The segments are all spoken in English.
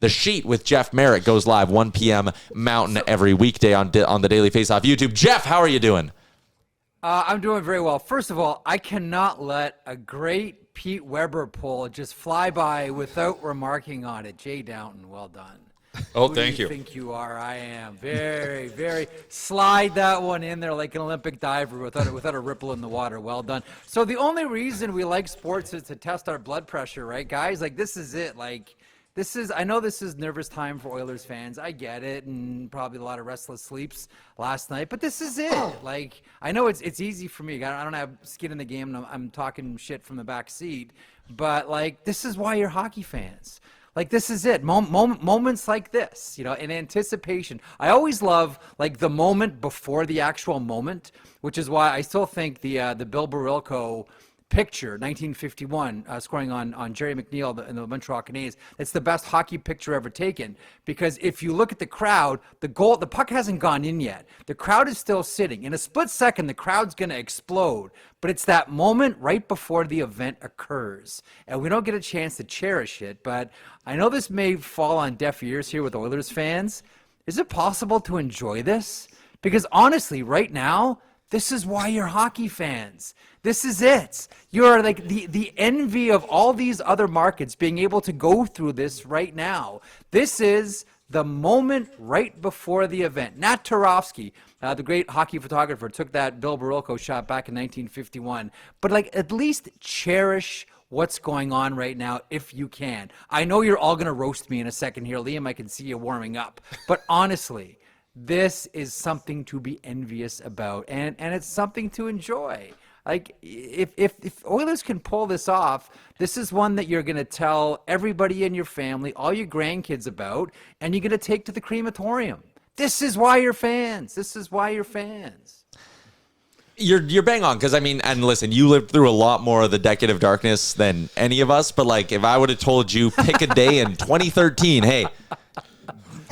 The Sheet with Jeff Marek goes live 1 p.m. Mountain every weekday on the Daily Faceoff YouTube. Jeff, how are you doing? I'm doing very well. First of all, I cannot let a great Pete Weber poll just fly by without remarking on it. Jay Downton, well done. Oh, Who thank do you. you think you are? I am. Very, very. Slide that one in there like an Olympic diver without a ripple in the water. Well done. So the only reason we like sports is to test our blood pressure, right, guys? Like, this is it. Like, I know this is nervous time for Oilers fans. I get it, and probably a lot of restless sleeps last night. But this is it. Like, I know it's easy for me. I don't have skin in the game, and I'm talking shit from the back seat. But, like, this is why you're hockey fans. Like, this is it. Moments like this, you know, in anticipation. I always love, like, the moment before the actual moment, which is why I still think the Bill Barilko picture, 1951, scoring on Jerry McNeil in the Montreal Canadiens, it's the best hockey picture ever taken. Because if you look at the crowd, the puck hasn't gone in yet. The crowd is still sitting. In a split second, the crowd's going to explode. But it's that moment right before the event occurs. And we don't get a chance to cherish it. But I know this may fall on deaf ears here with Oilers fans. Is it possible to enjoy this? Because honestly, right now, this is why you're hockey fans. This is it. You're like the envy of all these other markets being able to go through this right now. This is the moment right before the event. Nat Turovsky, the great hockey photographer, took that Bill Barilko shot back in 1951. But like, at least cherish what's going on right now if you can. I know you're all going to roast me in a second here, Liam. I can see you warming up. But honestly, this is something to be envious about, and it's something to enjoy. Like, if Oilers can pull this off, this is one that you're going to tell everybody in your family, all your grandkids about, and you're going to take to the crematorium. This is why you're fans. This is why you're fans. You're bang on, because I mean, and listen, you lived through a lot more of the decade of darkness than any of us, but like, if I would have told you pick a day in 2013, hey,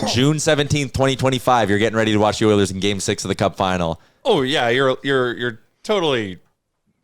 June 17th, 2025, you're getting ready to watch the Oilers in Game 6 of the Cup Final. Oh yeah, you're totally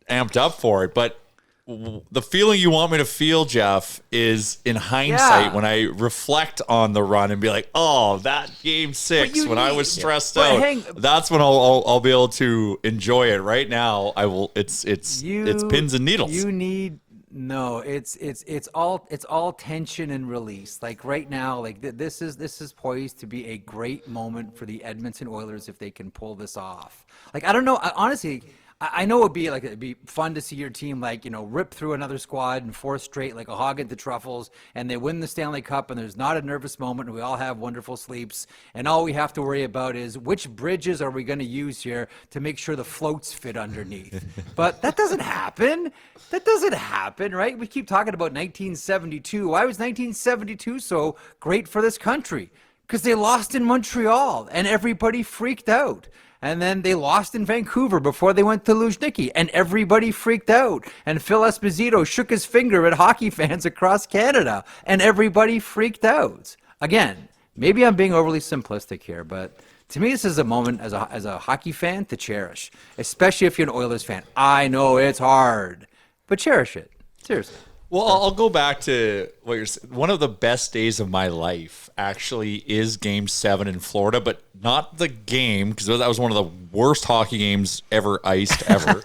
amped up for it, but the feeling you want me to feel, Jeff, is in hindsight when I reflect on the run and be like, oh, that Game 6 when I was stressed out. That's when I'll be able to enjoy it. Right now, I will. It's pins and needles. You need. No, it's all tension and release. Like right now, like this is poised to be a great moment for the Edmonton Oilers if they can pull this off. Like, I don't know, honestly, I know it'd be fun to see your team, like, you know, rip through another squad and 4 straight like a hog at the truffles, and they win the Stanley Cup, and there's not a nervous moment, and we all have wonderful sleeps, and all we have to worry about is which bridges are we going to use here to make sure the floats fit underneath. But that doesn't happen. That doesn't happen, right? We keep talking about 1972. Why was 1972 so great for this country? Because they lost in Montreal, and everybody freaked out. And then they lost in Vancouver before they went to Luzhniki, and everybody freaked out. And Phil Esposito shook his finger at hockey fans across Canada, and everybody freaked out. Again, maybe I'm being overly simplistic here, but to me, this is a moment as a hockey fan to cherish, especially if you're an Oilers fan. I know it's hard, but cherish it. Seriously. Well, I'll go back to what you're saying. One of the best days of my life actually is Game 7 in Florida, but not the game, because that was one of the worst hockey games ever iced ever.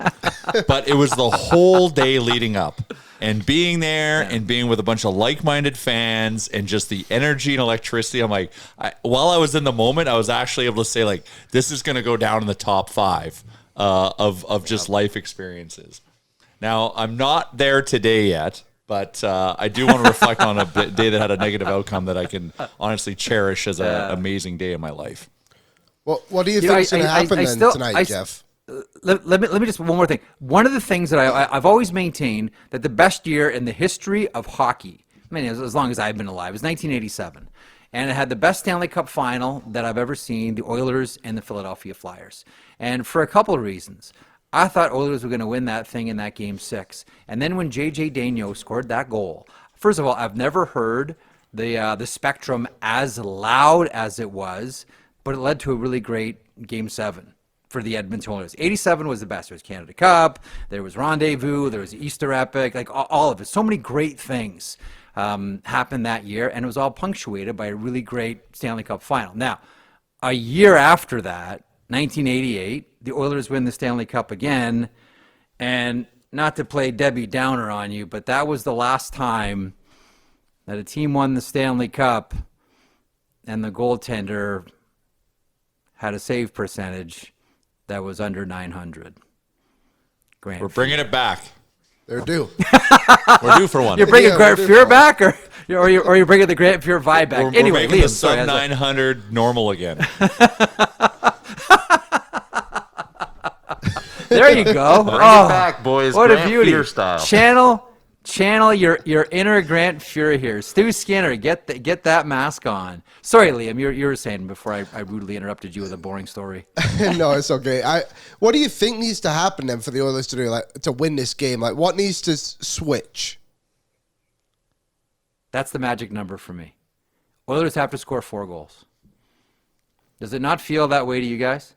But it was the whole day leading up. And being there and being with a bunch of like-minded fans and just the energy and electricity, I'm like, while I was in the moment, I was actually able to say, like, this is going to go down in the top 5 of just life experiences. Now, I'm not there today yet. But I do want to reflect on a day that had a negative outcome that I can honestly cherish as an amazing day in my life. Well, what do you think is going to happen tonight, Jeff? Let me just one more thing. One of the things that I've always maintained that the best year in the history of hockey, I mean, as long as I've been alive, is 1987. And it had the best Stanley Cup final that I've ever seen, the Oilers and the Philadelphia Flyers. And for a couple of reasons. I thought Oilers were going to win that thing in that Game 6. And then when J.J. Daigneault scored that goal, first of all, I've never heard the Spectrum as loud as it was, but it led to a really great Game 7 for the Edmonton Oilers. 87 was the best. There was Canada Cup, there was Rendezvous, there was Easter Epic, like all of it. So many great things. happened that year, and it was all punctuated by a really great Stanley Cup final. Now, a year after that, 1988, the Oilers win the Stanley Cup again, and not to play Debbie Downer on you, but that was the last time that a team won the Stanley Cup and the goaltender had a save percentage that was under 900. We're bringing it back. They're due. We're due for one. You're bringing Grant Fuhr back, or you're bringing the Grant Fuhr vibe back? We're making the sub 900 normal again. There you go. Bring it back, boys. What Grant a beauty. Fuhr style. Channel your inner Grant Fuhr here. Stu Skinner, get that mask on. Sorry, Liam, you were saying before I rudely interrupted you with a boring story. No, it's okay. What do you think needs to happen then for the Oilers to do, like, to win this game? Like, what needs to switch? That's the magic number for me. Oilers have to score 4 goals. Does it not feel that way to you guys?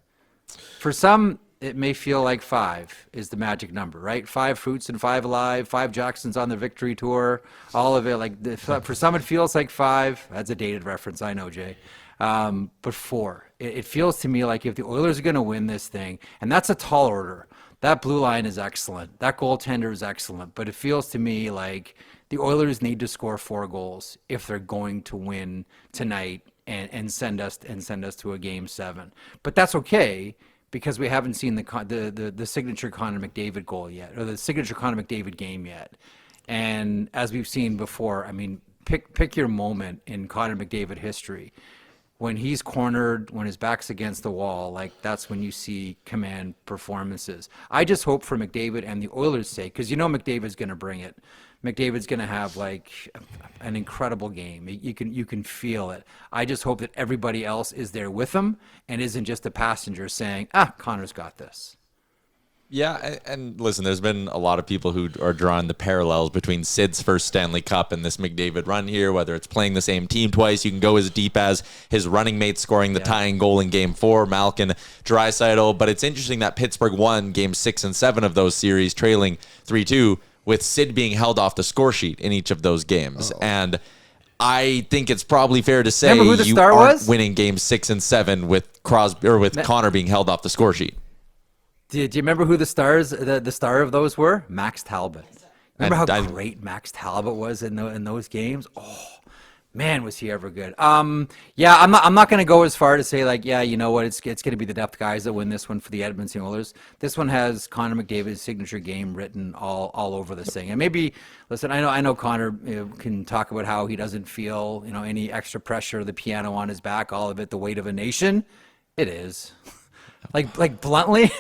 For some, it may feel like 5 is the magic number, right? 5 Fruits and 5 Alive, 5 Jacksons on the victory tour, all of it. Like, for some, it feels like 5. That's a dated reference, I know, Jay. But 4. It feels to me like if the Oilers are going to win this thing, and that's a tall order. That blue line is excellent. That goaltender is excellent. But it feels to me like the Oilers need to score 4 goals if they're going to win tonight and send us to a Game 7. But that's okay, because we haven't seen the signature Conor McDavid goal yet, or the signature Conor McDavid game yet. And as we've seen before, I mean, pick your moment in Conor McDavid history. When he's cornered, when his back's against the wall, like, that's when you see command performances. I just hope for McDavid and the Oilers' sake, because McDavid's going to bring it. McDavid's going to have like an incredible game. You can feel it. I just hope that everybody else is there with him and isn't just a passenger saying, Connor's got this. Yeah, and listen, there's been a lot of people who are drawing the parallels between Sid's first Stanley Cup and this McDavid run here, whether it's playing the same team twice. You can go as deep as his running mate scoring the tying goal in Game 4, Malkin, Draisaitl. But it's interesting that Pittsburgh won Game 6 and 7 of those series, trailing 3-2, with Sid being held off the score sheet in each of those games. And I think it's probably fair to say you aren't winning Game 6 and 7 with Crosby or with Connor being held off the score sheet. Do you remember who the star of those were? Max Talbot. Remember how great Max Talbot was in those games? Oh, man, was he ever good. Yeah, I'm not going to go as far to say, like, yeah, you know what, it's going to be the depth guys that win this one for the Edmonton Oilers. This one has Conor McDavid's signature game written all over this thing. And maybe, listen, I know Conor can talk about how he doesn't feel, any extra pressure, the piano on his back, all of it, the weight of a nation. It is. Like bluntly,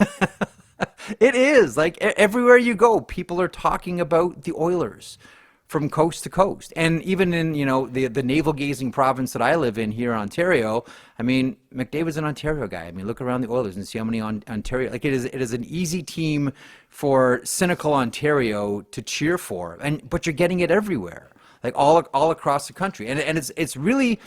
it is. Like, everywhere you go, people are talking about the Oilers from coast to coast. And even in, the navel-gazing province that I live in here in Ontario, I mean, McDavid's an Ontario guy. I mean, look around the Oilers and see how many Ontario, like, it is an easy team for cynical Ontario to cheer for. But you're getting it everywhere, like all across the country. And it's really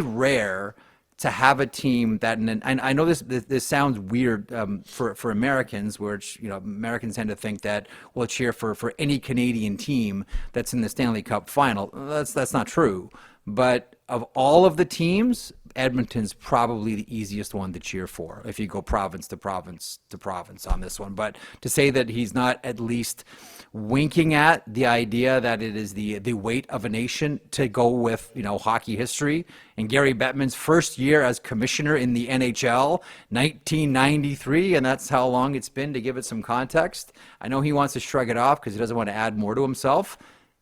rare to have a team that, and I know this sounds weird for Americans, which Americans tend to think that we'll cheer for any Canadian team that's in the Stanley Cup final. That's not true. But of all of the teams, Edmonton's probably the easiest one to cheer for if you go province to province to province on this one. But to say that he's not at least winking at the idea that it is the weight of a nation, to go with hockey history and Gary Bettman's first year as commissioner in the NHL, 1993, and that's how long it's been, to give it some context. I know he wants to shrug it off because he doesn't want to add more to himself.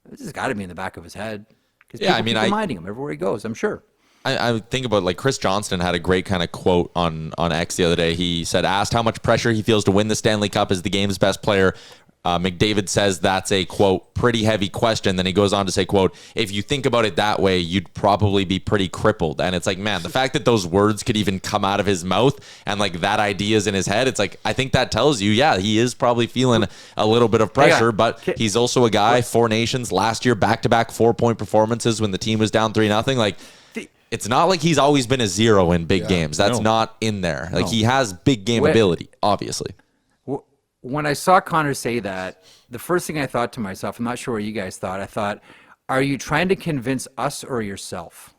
This has got to be in the back of his head, because people reminding him everywhere he goes, I'm sure. I think about, like, Chris Johnston had a great kind of quote on X the other day. He said, asked how much pressure he feels to win the Stanley Cup as the game's best player. McDavid says that's a, quote, pretty heavy question. Then he goes on to say, quote, if you think about it that way, you'd probably be pretty crippled. And it's like, man, the fact that those words could even come out of his mouth and, like, that idea is in his head, it's like, I think that tells you, yeah, he is probably feeling a little bit of pressure, but he's also a guy, 4 nations, last year, back-to-back 4-point performances when the team was down 3-0. Like, it's not like he's always been a zero in big games. That's not in there. Like, he has big game ability, obviously. When I saw Connor say that, the first thing I thought to myself, I'm not sure what you guys thought, I thought, are you trying to convince us or yourself?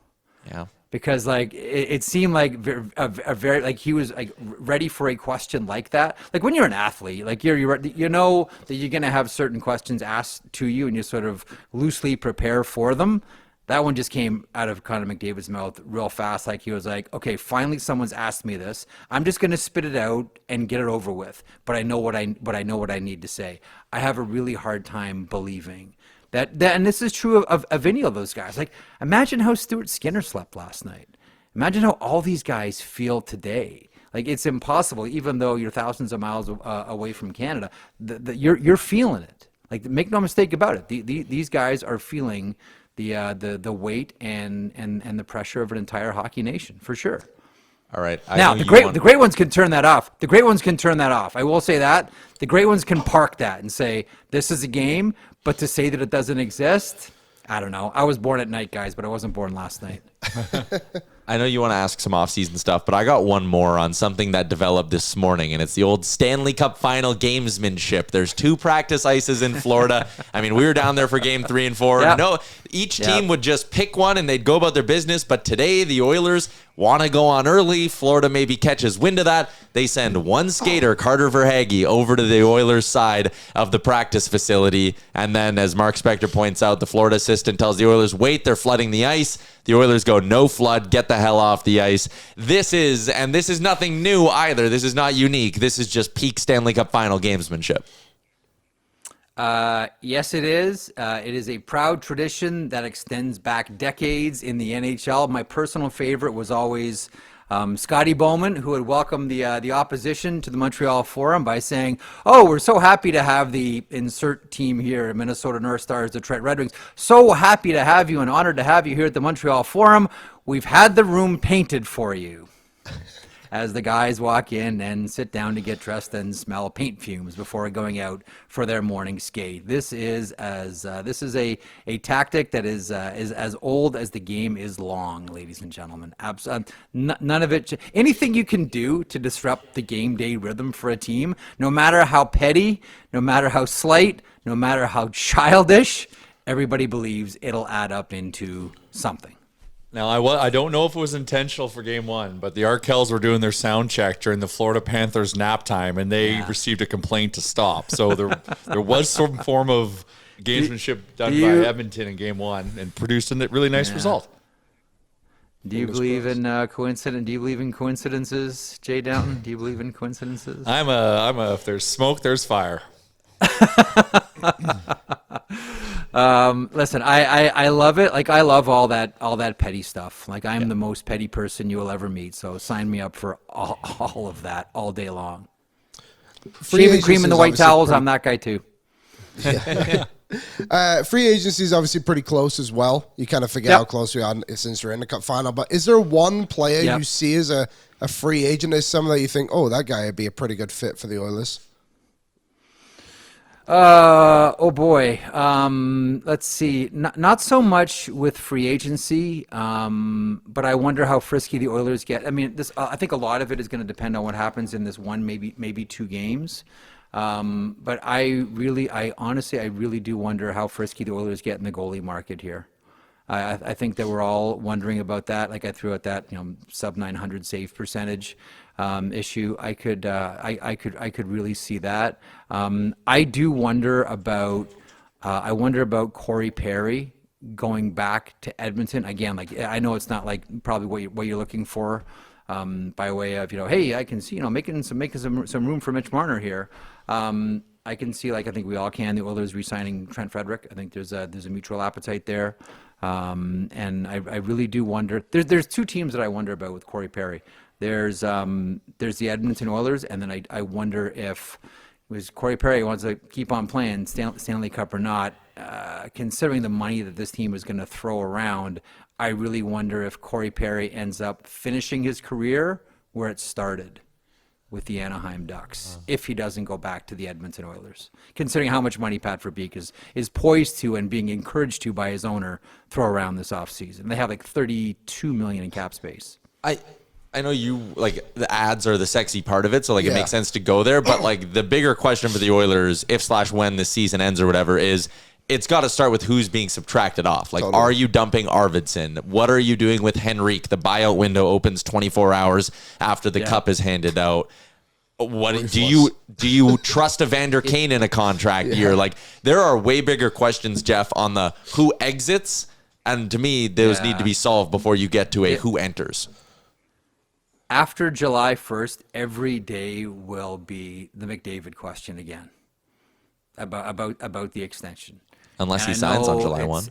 Yeah. Because like it seemed like a very like he was like ready for a question like that. Like when you're an athlete, like you know that you're gonna have certain questions asked to you, and you sort of loosely prepare for them. That one just came out of Conor McDavid's mouth real fast. Like he was like, "Okay, finally someone's asked me this. I'm just gonna spit it out and get it over with." But I know what I need to say. I have a really hard time believing. That and this is true of any of those guys. Like, imagine how Stuart Skinner slept last night. Imagine how all these guys feel today. Like, it's impossible, even though you're thousands of miles away from Canada. You're feeling it. Like, make no mistake about it. These guys are feeling the weight and the pressure of an entire hockey nation for sure. All right. Now the great ones can turn that off. The great ones can turn that off. I will say that the great ones can park that and say this is a game. But to say that it doesn't exist, I don't know. I was born at night, guys, but I wasn't born last night. I know you want to ask some off-season stuff, but I got one more on something that developed this morning, and it's the old Stanley Cup final gamesmanship. There's 2 practice ices in Florida. I mean, we were down there for game 3 and 4. Yep. No, each team would just pick one, and they'd go about their business. But today, the Oilers want to go on early. Florida maybe catches wind of that. They send one skater, Carter Verhaeghe, over to the Oilers' side of the practice facility. And then, as Mark Spector points out, the Florida assistant tells the Oilers, wait, they're flooding the ice. The Oilers go, no flood, get the hell off the ice. This is nothing new either. This is not unique. This is just peak Stanley Cup final gamesmanship. Yes, it is. It is a proud tradition that extends back decades in the NHL. My personal favorite was always Scotty Bowman, who would welcome the opposition to the Montreal Forum by saying, "Oh, we're so happy to have the insert team here, Minnesota North Stars, Detroit Red Wings. So happy to have you and honored to have you here at the Montreal Forum. We've had the room painted for you." As the guys walk in and sit down to get dressed and smell paint fumes before going out for their morning skate. This is a tactic that is as old as the game is long, ladies and gentlemen. None of it. Anything you can do to disrupt the game day rhythm for a team, no matter how petty, no matter how slight, no matter how childish, everybody believes it'll add up into something. Now, I don't know if it was intentional for game 1, but the Arkells were doing their sound check during the Florida Panthers nap time, and they received a complaint to stop. So there was some form of gamesmanship done by Edmonton in game 1 and produced a really nice result. Do you believe in coincidence? Do you believe in coincidences, Jay Downton? Do you believe in coincidences? I'm a if there's smoke, there's fire. Listen, I love it. Like, I love all that petty stuff. Like, I'm the most petty person you will ever meet. So sign me up for all of that all day long. Shaving cream and the white towels. I'm that guy too. Free agency is obviously pretty close as well. You kind of forget how close we are since we're in the cup final. But is there one player you see as a free agent, as someone that you think, oh, that guy would be a pretty good fit for the Oilers? Oh boy. Let's see. Not so much with free agency, but I wonder how frisky the Oilers get. I mean, I think a lot of it is going to depend on what happens in this one, maybe 2 games. But I honestly do wonder how frisky the Oilers get in the goalie market here. I think that we're all wondering about that. Like, I threw out that sub 900 save percentage issue. I could really see that. I do wonder about Corey Perry going back to Edmonton again. Like, I know it's not like probably what you're looking for. By way of hey, I can see making some room for Mitch Marner here. I can see, like, I think we all can, the Oilers re-signing Trent Frederick. I think there's a mutual appetite there. And I really do wonder. There's 2 teams that I wonder about with Corey Perry. There's the Edmonton Oilers, and then I wonder if Corey Perry wants to keep on playing Stanley Cup or not. Considering the money that this team is going to throw around, I really wonder if Corey Perry ends up finishing his career where it started, with the Anaheim Ducks, if he doesn't go back to the Edmonton Oilers, considering how much money Pat Verbeek is poised to and being encouraged to by his owner throw around this offseason. They have like $32 million in cap space. I know you, like, the ads are the sexy part of it, so, like, it makes sense to go there. But, like, the bigger question for the Oilers, if/when this season ends or whatever, is it's got to start with who's being subtracted off. Like, Totally. are you dumping Arvidsson? What are you doing with Henrique? The buyout window opens 24 hours after the cup is handed out. What do you trust Evander Kane in a contract year? Like, there are way bigger questions, Jeff, on the who exits, and to me, those need to be solved before you get to a who enters. After July 1st, every day will be the McDavid question again about the extension. Unless he And I signs on know July it's-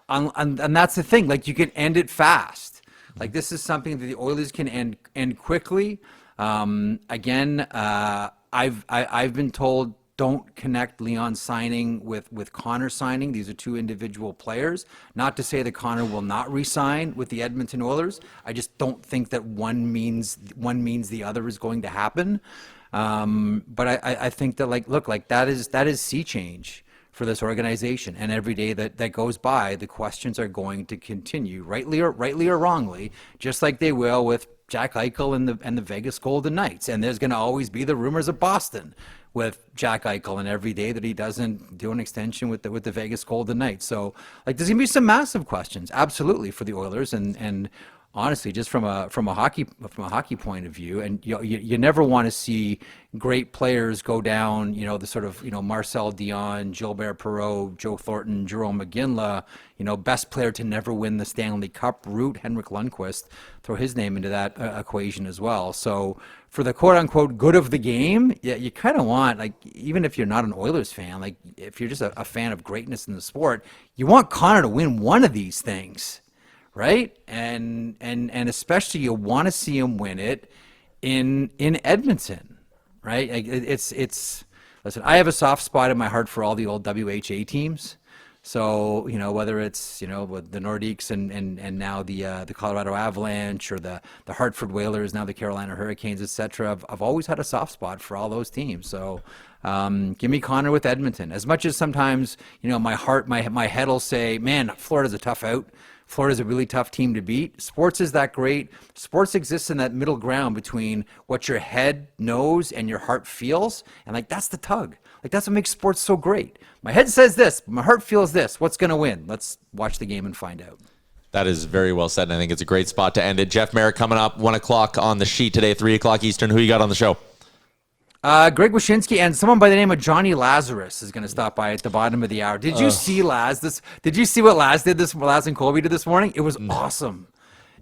1. And that's the thing. Like, you can end it fast. Like, this is something that the Oilers can end quickly. Again, I've been told don't connect Leon signing with Connor signing. These are two individual players. Not to say that Connor will not re-sign with the Edmonton Oilers. I just don't think that one means the other is going to happen. But I think that, like, look, like that is sea change for this organization, and every day that goes by, the questions are going to continue, rightly or wrongly, just like they will with Jack Eichel and the Vegas Golden Knights. And there's going to always be the rumors of Boston with Jack Eichel, and every day that he doesn't do an extension with the Vegas Golden Knights. So, like, there's going to be some massive questions, absolutely, for the Oilers, and honestly, just from a hockey point of view, and you never want to see great players go down, the sort of, Marcel Dion, Gilbert Perreault, Joe Thornton, Jerome McGinley, best player to never win the Stanley Cup route, Henrik Lundqvist, throw his name into that equation as well. So for the quote unquote good of the game, you kind of want, like, even if you're not an Oilers fan, like, if you're just a fan of greatness in the sport, you want Connor to win one of these things. Right, and especially you want to see him win it in Edmonton, right? Like, it's listen. I have a soft spot in my heart for all the old WHA teams. So, whether it's with the Nordiques and now the Colorado Avalanche, or the Hartford Whalers, now the Carolina Hurricanes, etc. I've always had a soft spot for all those teams. So give me Connor with Edmonton. As much as sometimes my head will say, man, Florida's a tough out. Florida's a really tough team to beat. Sports is that great. Sports exists in that middle ground between what your head knows and your heart feels. And, like, that's the tug. Like, that's what makes sports so great. My head says this, but my heart feels this. What's going to win? Let's watch the game and find out. That is very well said, and I think it's a great spot to end it. Jeff Marek coming up 1 o'clock on the sheet today, 3 o'clock Eastern. Who you got on the show? Greg Wyshynski and someone by the name of Johnny Lazarus is going to stop by at the bottom of the hour. Did you see Laz? Did you see what Laz and Colby did this morning? It was awesome.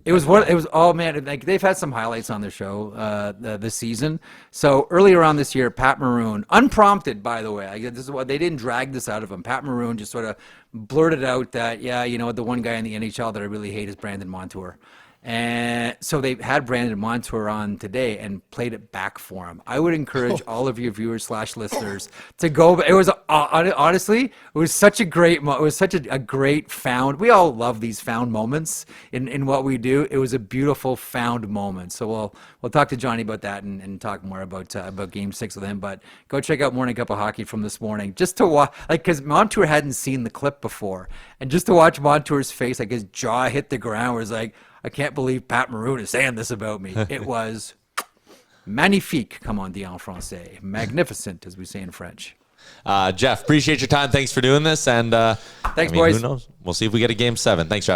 It was oh man, like, they've had some highlights on their show this season. So earlier on this year, Pat Maroon, unprompted by the way, this is what they didn't drag this out of him. Pat Maroon just sort of blurted out that, the one guy in the NHL that I really hate is Brandon Montour. And so they had Brandon Montour on today and played it back for him. I would encourage all of your viewers / listeners to go. It was honestly, it was such a great. It was such a great found. We all love these found moments in what we do. It was a beautiful found moment. So we'll talk to Johnny about that and talk more about Game 6 with him. But go check out Morning Cup of Hockey from this morning just to watch, like, because Montour hadn't seen the clip before, and just to watch Montour's face, like his jaw hit the ground, was like, I can't believe Pat Maroon is saying this about me. It was magnifique, comme on dit en français. Magnificent, as we say in French. Jeff, appreciate your time. Thanks for doing this. And Thanks, boys. Who knows? We'll see if we get a Game 7. Thanks, Jeff.